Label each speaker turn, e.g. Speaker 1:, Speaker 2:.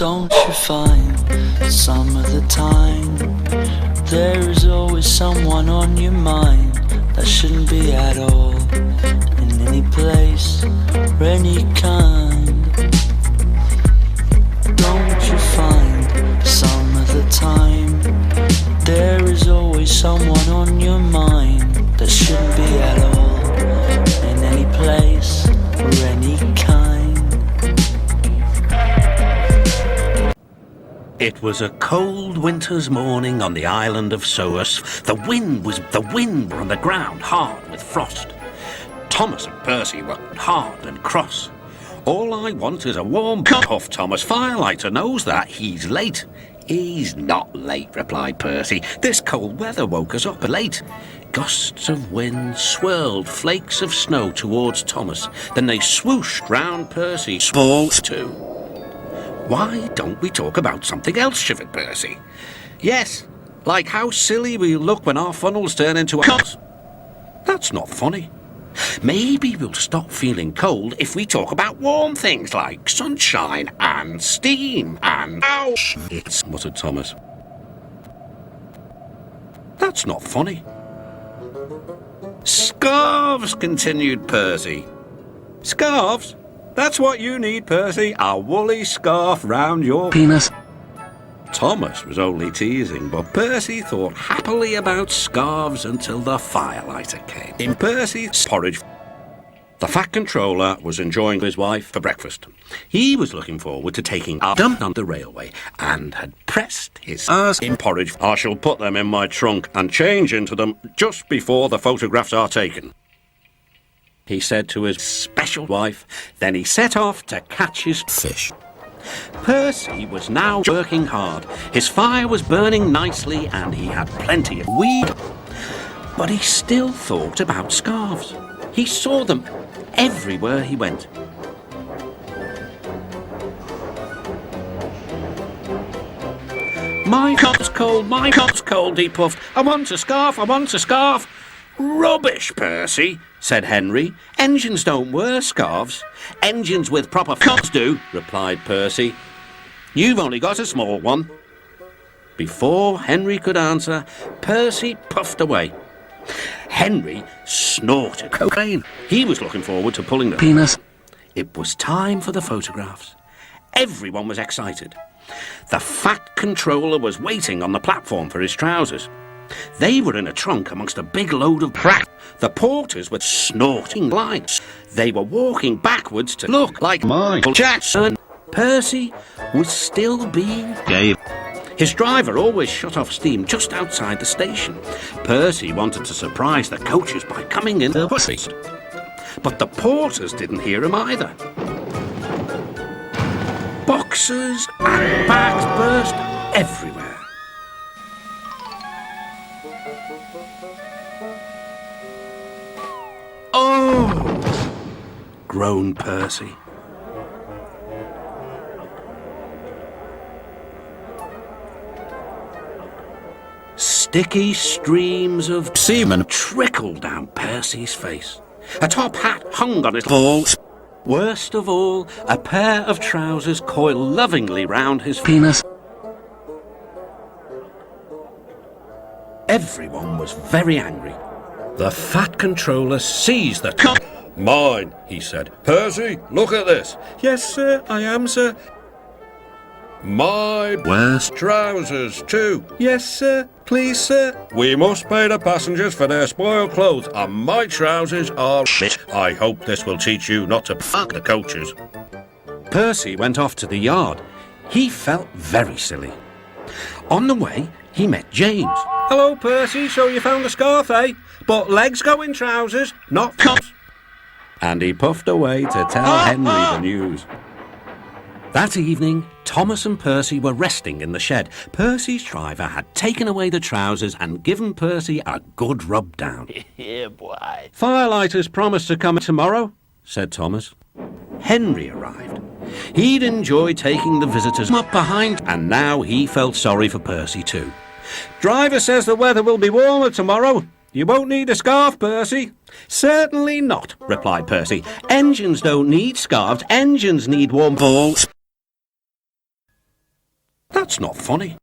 Speaker 1: Don't you find some of the time there is always someone on your mind that shouldn't be at all, in any place or any kind? Don't you find some of the time there is always someone on your mind that shouldn't be at all, in any place or any kind?
Speaker 2: It was a cold winter's morning on the island of Soos. The wind on the ground, hard with frost. Thomas and Percy were hard and cross. All I want is a warm cup of Thomas. Firelighter knows that. He's late. He's not late, replied Percy. This cold weather woke us up late. Gusts of wind swirled flakes of snow towards Thomas. Then they swooshed round Percy. Small too. Why don't we talk about something else, shivered Percy. Yes, like how silly we look when our funnels turn into a cups. That's not funny. Maybe we'll stop feeling cold if we talk about warm things like sunshine and steam and... Ouch! It's, muttered Thomas. That's not funny. Scarves, continued Percy. Scarves? That's what you need, Percy. A woolly scarf round your penis. Thomas was only teasing, but Percy thought happily about scarves until the firelighter came. In Percy's porridge, the Fat Controller was enjoying his wife for breakfast. He was looking forward to taking a dump on the railway and had pressed his ass in porridge. I shall put them in my trunk and change into them just before the photographs are taken, he said to his special wife. Then he set off to catch his fish. Percy was now working hard. His fire was burning nicely and he had plenty of weed. But he still thought about scarves. He saw them everywhere he went. My cot's cold, he puffed. I want a scarf. Rubbish, Percy, said Henry. Engines don't wear scarves. Engines with proper cots do, replied Percy. You've only got a small one. Before Henry could answer, Percy puffed away. Henry snorted cocaine. He was looking forward to pulling the penis. It was time for the photographs. Everyone was excited. The Fat Controller was waiting on the platform for his trousers. They were in a trunk amongst a big load of crap. The porters were snorting lights. They were walking backwards to look like Michael Jackson. Percy was still being gay. His driver always shut off steam just outside the station. Percy wanted to surprise the coaches by coming in the buses. But the porters didn't hear him either. Boxes and bags burst everywhere. Oh! groaned Percy. Sticky streams of semen trickled down Percy's face. A top hat hung on his balls. Worst of all, a pair of trousers coiled lovingly round his penis. Everyone was very angry. The Fat Controller seized the cup. "Mine," he said. "Percy, look at this." "Yes, sir, I am, sir." "My worst trousers, too." "Yes, sir, please, sir." "We must pay the passengers for their spoiled clothes, and my trousers are shit. I hope this will teach you not to fuck the coaches." Percy went off to the yard. He felt very silly. On the way, he met James. "Hello, Percy, so you found a scarf, eh? But legs go in trousers, not cups." And he puffed away to tell Henry the news. That evening, Thomas and Percy were resting in the shed. Percy's driver had taken away the trousers and given Percy a good rub down. "Yeah, boy." "Firelighters promised to come tomorrow," said Thomas. Henry arrived. He'd enjoyed taking the visitors up behind, and now he felt sorry for Percy too. "Driver says the weather will be warmer tomorrow. You won't need a scarf, Percy." "Certainly not," replied Percy. "Engines don't need scarves. Engines need warm balls." That's not funny.